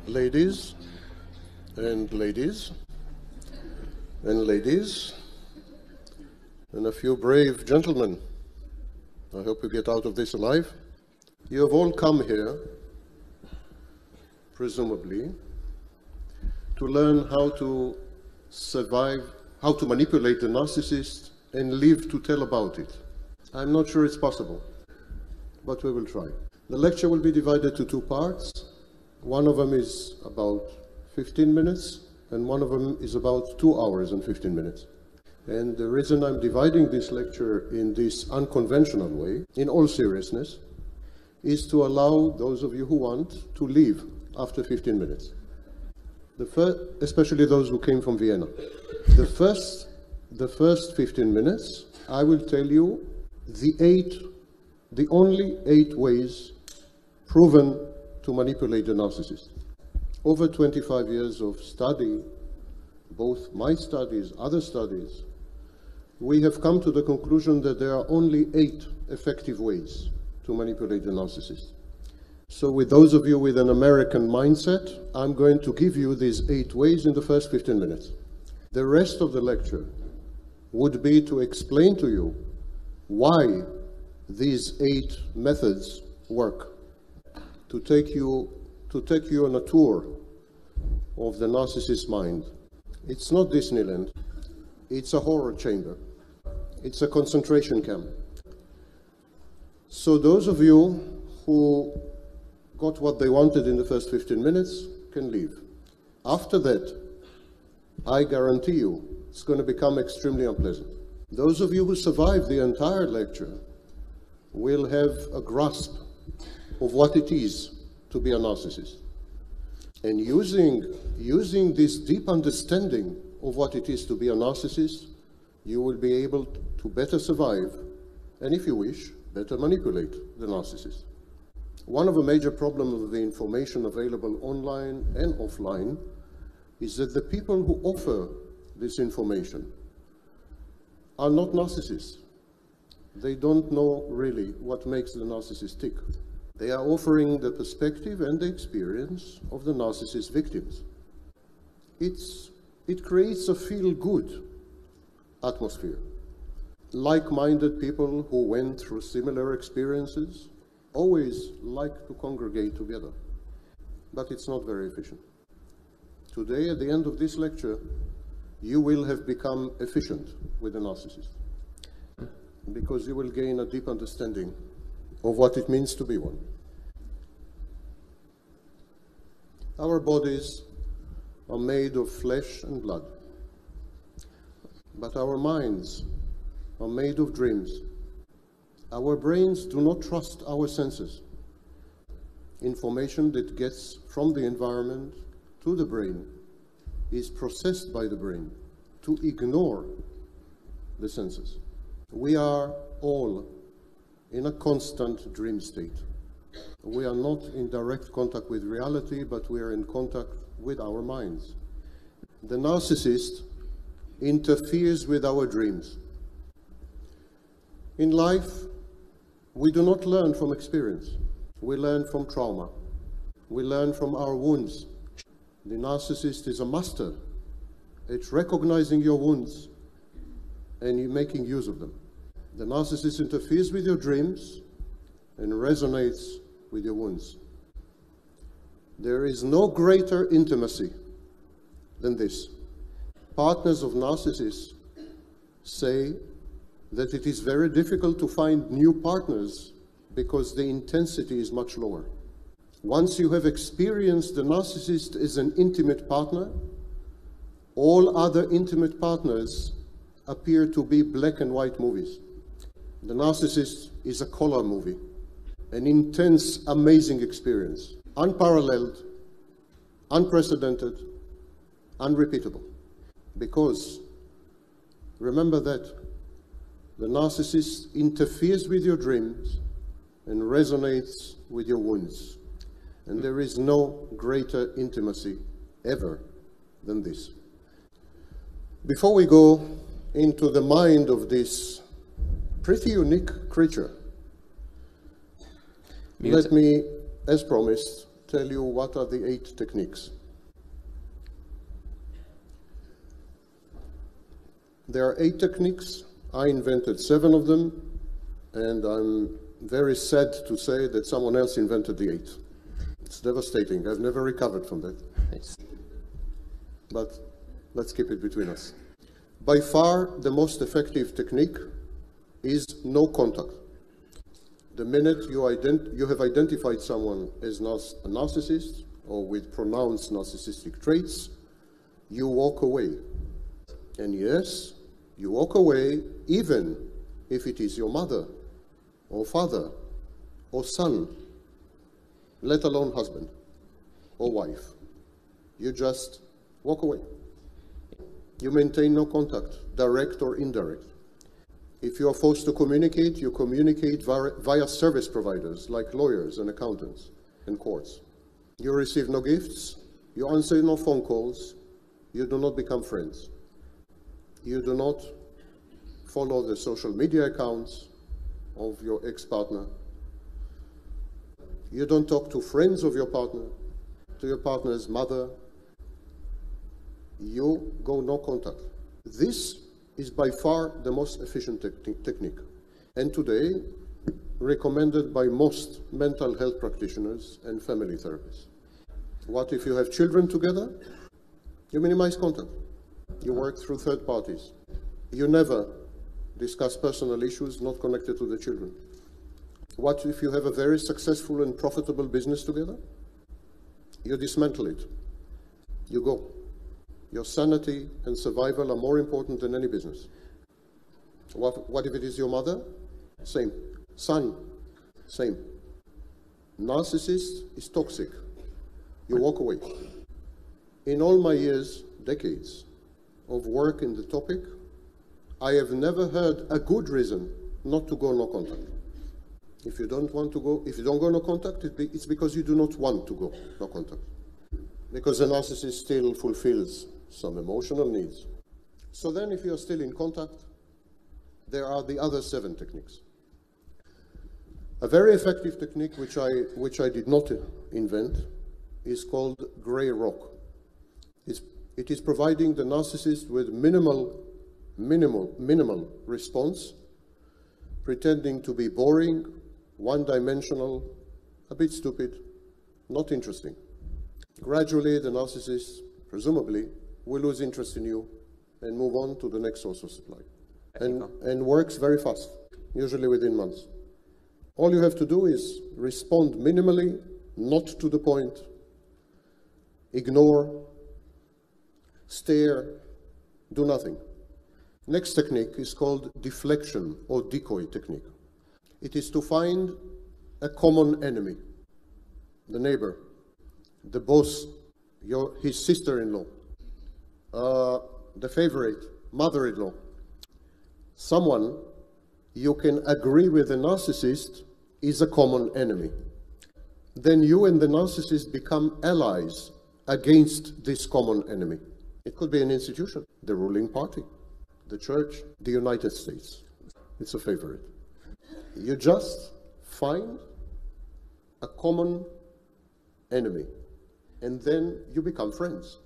ladies and ladies and ladies and a few brave gentlemen. I hope you get out of this alive. You have all come here, presumably, to learn how to survive, how to manipulate the narcissist and live to tell about it. I'm not sure it's possible, but we will try. The lecture will be divided to two parts. One of them is about 15 minutes, and one of them is about 2 hours and 15 minutes. And the reason I'm dividing this lecture in this unconventional way, in all seriousness, is to allow those of you who want to leave after 15 minutes. Especially those who came from Vienna. The first 15 minutes, I will tell you the only 8 ways proven to manipulate the narcissist. Over 25 years of study, both my studies, other studies, we have come to the conclusion that there are only 8 effective ways to manipulate the narcissist. So with those of you with an American mindset, I'm going to give you these 8 ways in the first 15 minutes. The rest of the lecture would be to explain to you why these 8 methods work, to take you on a tour of the narcissist's mind. It's not Disneyland. It's a horror chamber. It's a concentration camp. So those of you who got what they wanted in the first 15 minutes can leave. After that, I guarantee you, it's going to become extremely unpleasant. Those of you who survive the entire lecture will have a grasp of what it is to be a narcissist. And using this deep understanding of what it is to be a narcissist, you will be able to better survive, and if you wish, better manipulate the narcissist. One of the major problems of the information available online and offline is that the people who offer this information are not narcissists. They don't know really what makes the narcissist tick. They are offering the perspective and the experience of the narcissist victims. It creates a feel-good atmosphere. Like-minded people who went through similar experiences always like to congregate together, but it's not very efficient. Today, at the end of this lecture, you will have become efficient with the narcissist, because you will gain a deep understanding of what it means to be one. Our bodies are made of flesh and blood, but our minds are made of dreams. Our brains do not trust our senses. Information that gets from the environment to the brain is processed by the brain to ignore the senses. We are all in a constant dream state. We are not in direct contact with reality, but we are in contact with our minds. The narcissist interferes with our dreams. In life, we do not learn from experience. We learn from trauma. We learn from our wounds. The narcissist is a master at recognizing your wounds and making use of them. The narcissist interferes with your dreams and resonates with your wounds. There is no greater intimacy than this. Partners of narcissists say that it is very difficult to find new partners because the intensity is much lower. Once you have experienced the narcissist as an intimate partner, all other intimate partners appear to be black and white movies. The narcissist is a color movie, an intense, amazing experience, unparalleled, unprecedented, unrepeatable. Because, remember that, the narcissist interferes with your dreams and resonates with your wounds. And there is no greater intimacy ever than this. Before we go into the mind of this pretty unique creature, let me, as promised, tell you what are the 8 techniques. There are 8 techniques. I invented 7 of them, and I'm very sad to say that someone else invented the 8. It's devastating. I've never recovered from that. But let's keep it between us. By far, the most effective technique is no contact. The minute you have identified someone as a narcissist or with pronounced narcissistic traits, you walk away. And yes, you walk away even if it is your mother or father or son, let alone husband or wife. You just walk away. You maintain no contact, direct or indirect. If you are forced to communicate, you communicate via service providers like lawyers and accountants and courts. You receive no gifts, you answer no phone calls, you do not become friends. You do not follow the social media accounts of your ex-partner. You don't talk to friends of your partner, to your partner's mother. You go no contact. This is by far the most efficient technique, and today recommended by most mental health practitioners and family therapists. What if you have children together? You minimize contact. You work through third parties. You never discuss personal issues not connected to the children. What if you have a very successful and profitable business together? You dismantle it. You go. Your sanity and survival are more important than any business. What if it is your mother? Same. Son? Same. Narcissist is toxic. You walk away. In all my years, decades of work in the topic, I have never heard a good reason not to go no contact. If you don't want to go, if you don't go no contact, it's because you do not want to go no contact. Because a narcissist still fulfills some emotional needs. So then if you are still in contact, there are the other 7 techniques. A very effective technique which I did not invent is called gray rock. It is providing the narcissist with minimal response, pretending to be boring, one-dimensional, a bit stupid, not interesting. Gradually, the narcissist, presumably, will lose interest in you and move on to the next source of supply. And works very fast, usually within months. All you have to do is respond minimally, not to the point, ignore, stare, do nothing. Next technique is called deflection or decoy technique. It is to find a common enemy, the neighbor, the boss, his sister-in-law, the favorite, mother-in-law, someone you can agree with the narcissist is a common enemy. Then you and the narcissist become allies against this common enemy. It could be an institution, the ruling party, the church, the United States. It's a favorite. You just find a common enemy, and then you become friends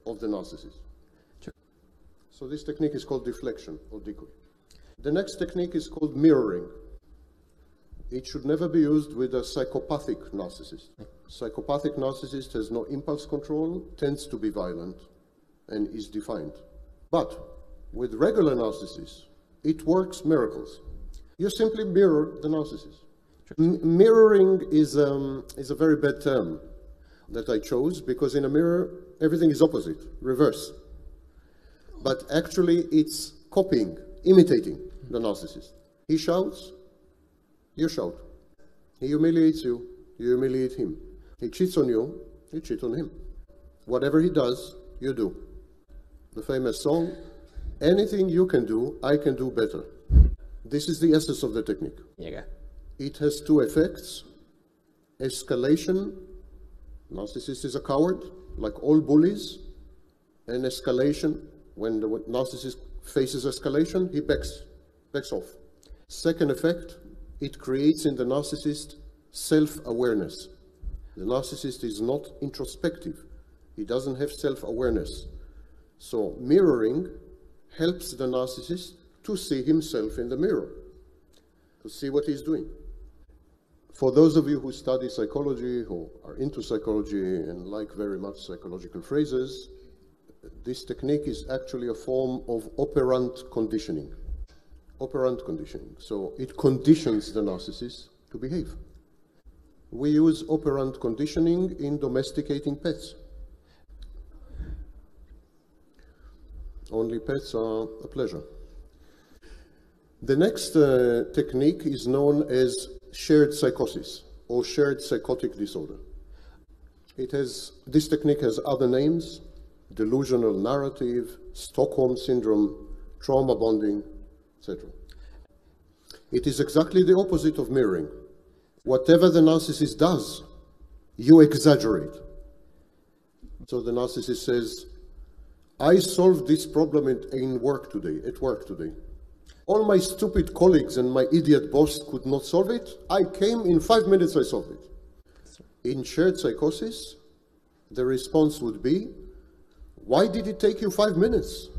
of the narcissist. So this technique is called deflection or decoy. The next technique is called mirroring. It should never be used with a psychopathic narcissist. Psychopathic narcissist has no impulse control, tends to be violent, and is defiant. But with regular narcissists, it works miracles. You simply mirror the narcissist. Mirroring is a very bad term that I chose, because in a mirror, everything is opposite, reverse. But actually, it's copying, imitating the narcissist. He shouts, you shout. He humiliates you, you humiliate him. He cheats on you, you cheat on him. Whatever he does, you do. The famous song, anything you can do, I can do better. This is the essence of the technique. Yeah. It has 2 effects. Escalation. Narcissist is a coward, like all bullies. And escalation, when the narcissist faces escalation, he backs off. Second effect, it creates in the narcissist self-awareness. The narcissist is not introspective. He doesn't have self-awareness. So mirroring helps the narcissist to see himself in the mirror, to see what he's doing. For those of you who study psychology, who are into psychology and like very much psychological phrases, this technique is actually a form of operant conditioning. Operant conditioning. So it conditions the narcissist to behave. We use operant conditioning in domesticating pets. Only pets are a pleasure. The next technique is known as shared psychosis or shared psychotic disorder. This technique has other names: delusional narrative, Stockholm syndrome, trauma bonding, etc. It is exactly the opposite of mirroring. Whatever the narcissist does, you exaggerate. So the narcissist says, I solved this problem at work today. All my stupid colleagues and my idiot boss could not solve it. I came, in 5 minutes I solved it. In shared psychosis, the response would be, why did it take you 5 minutes?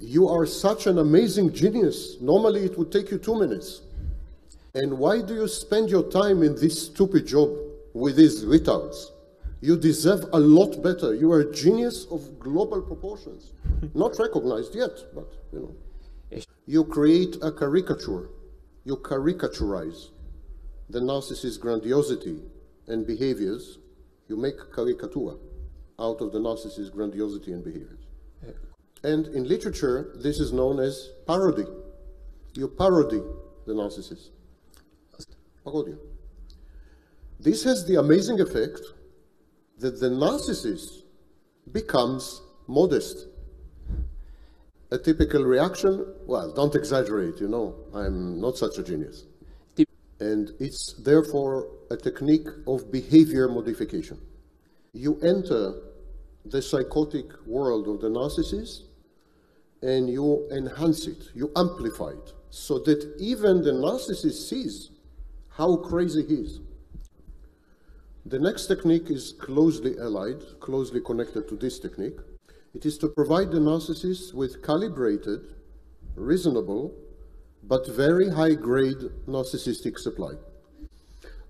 You are such an amazing genius. Normally it would take you 2 minutes. And why do you spend your time in this stupid job with these retards? You deserve a lot better. You are a genius of global proportions. Not recognized yet, but you know. You create a caricature. You caricaturize the narcissist's grandiosity and behaviors. You make caricature out of the narcissist's grandiosity and behaviors. And in literature, this is known as parody. You parody the narcissist. Parodia. This has the amazing effect that the narcissist becomes modest. A typical reaction, well, don't exaggerate, you know, I'm not such a genius. And it's therefore a technique of behavior modification. You enter the psychotic world of the narcissist and you enhance it, you amplify it, so that even the narcissist sees how crazy he is. The next technique is closely allied, closely connected to this technique. It is to provide the narcissist with calibrated, reasonable, but very high-grade narcissistic supply.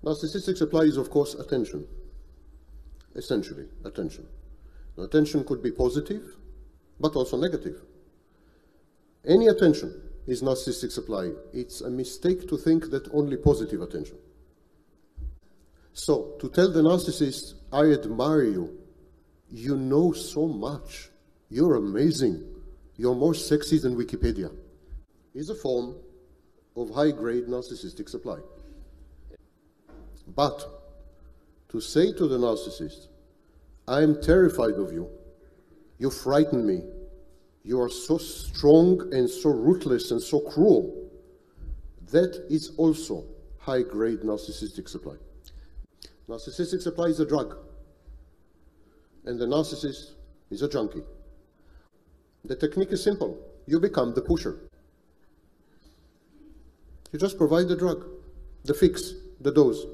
Narcissistic supply is, of course, attention. Essentially, attention. Now, attention could be positive, but also negative. Any attention is narcissistic supply. It's a mistake to think that only positive attention. So, to tell the narcissist, I admire you, you know so much, you're amazing, you're more sexy than Wikipedia, is a form of high-grade narcissistic supply. But to say to the narcissist, I am terrified of you, you frighten me, you are so strong and so ruthless and so cruel, that is also high-grade narcissistic supply. Narcissistic supply is a drug, and the narcissist is a junkie. The technique is simple. You become the pusher. You just provide the drug, the fix, the dose.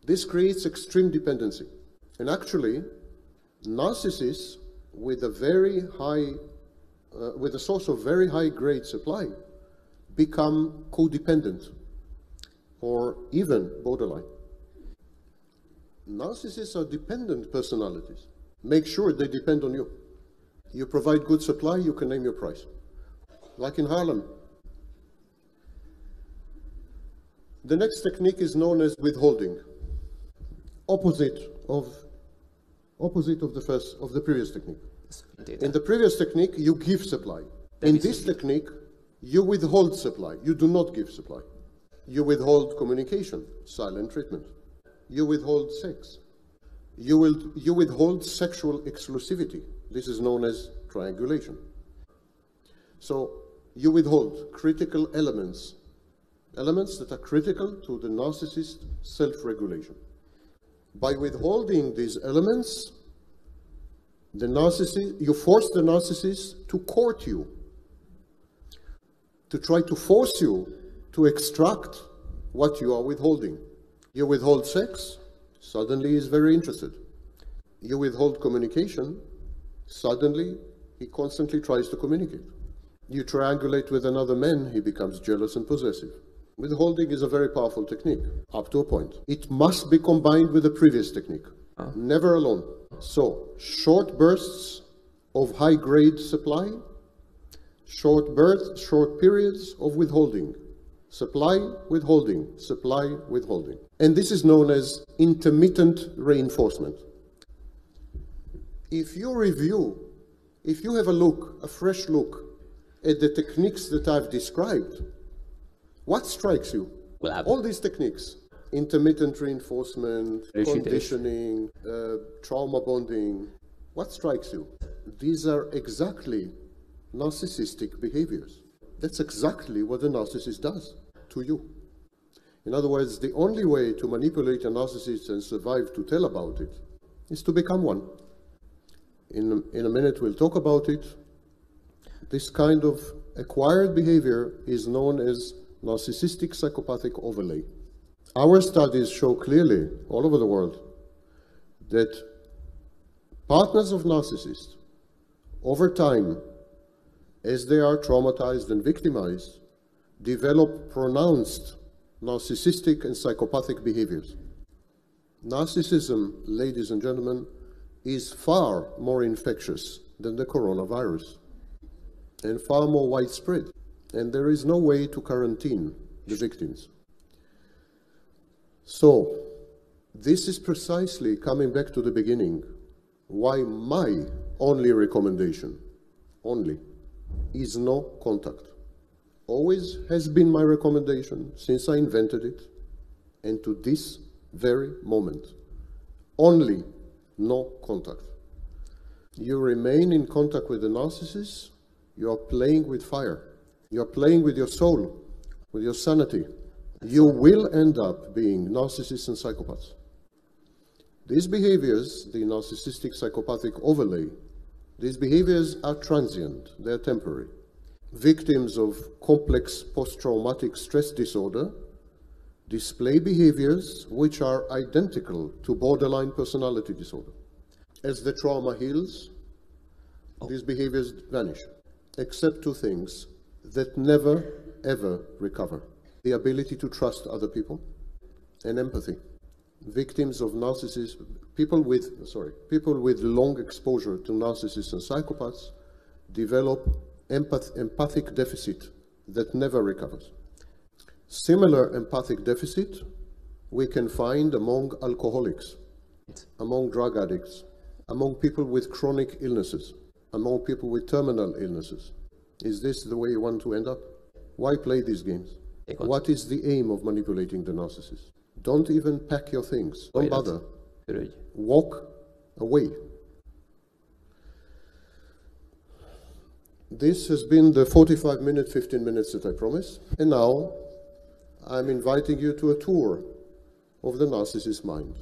This creates extreme dependency. And actually, narcissists with a very high, with a source of very high grade supply become codependent or even borderline. Narcissists are dependent personalities. Make sure they depend on you. You provide good supply, you can name your price. Like in Harlem. The next technique is known as withholding. Opposite of the previous technique. In the previous technique, you give supply. In this technique, you withhold supply. You do not give supply. You withhold communication, silent treatment. You withhold sex. You withhold sexual exclusivity. This is known as triangulation. So you withhold critical elements that are critical to the narcissist's self-regulation. By withholding these elements, you force the narcissist to court you, to try to force you to extract what you are withholding. You withhold sex, suddenly he's very interested. You withhold communication, suddenly he constantly tries to communicate. You triangulate with another man, he becomes jealous and possessive. Withholding is a very powerful technique, up to a point. It must be combined with the previous technique, never alone. So, short bursts of high-grade supply, short periods of withholding. Supply, withholding, supply, withholding. And this is known as intermittent reinforcement. If you have a fresh look at the techniques that I've described, what strikes you? All these techniques, intermittent reinforcement, conditioning, trauma bonding, what strikes you? These are exactly narcissistic behaviors. That's exactly what the narcissist does to you. In other words, the only way to manipulate a narcissist and survive to tell about it is to become one. In a minute we'll talk about it. This kind of acquired behavior is known as narcissistic psychopathic overlay. Our studies show clearly, all over the world, that partners of narcissists, over time, as they are traumatized and victimized, develop pronounced narcissistic and psychopathic behaviors. Narcissism, ladies and gentlemen, is far more infectious than the coronavirus and far more widespread. And there is no way to quarantine the victims. So, this is precisely, coming back to the beginning, why my only recommendation, is no contact. Always has been my recommendation since I invented it, and to this very moment. Only no contact. You remain in contact with the narcissist, you are playing with fire. You are playing with your soul, with your sanity. You will end up being narcissists and psychopaths. These behaviors, the narcissistic psychopathic overlay, these behaviors are transient, they're temporary. Victims of complex post-traumatic stress disorder display behaviors which are identical to borderline personality disorder. As the trauma heals, these behaviors vanish, except two things that never, ever recover: the ability to trust other people and empathy. Victims of narcissism, people with long exposure to narcissists and psychopaths develop empathic deficit that never recovers. Similar empathic deficit we can find among alcoholics, among drug addicts, among people with chronic illnesses, among people with terminal illnesses. Is this the way you want to end up? Why play these games? What is the aim of manipulating the narcissist? Don't even pack your things. Don't bother. Walk away. This has been the 45-minute, 15 minutes that I promised. And now I'm inviting you to a tour of the narcissist's mind.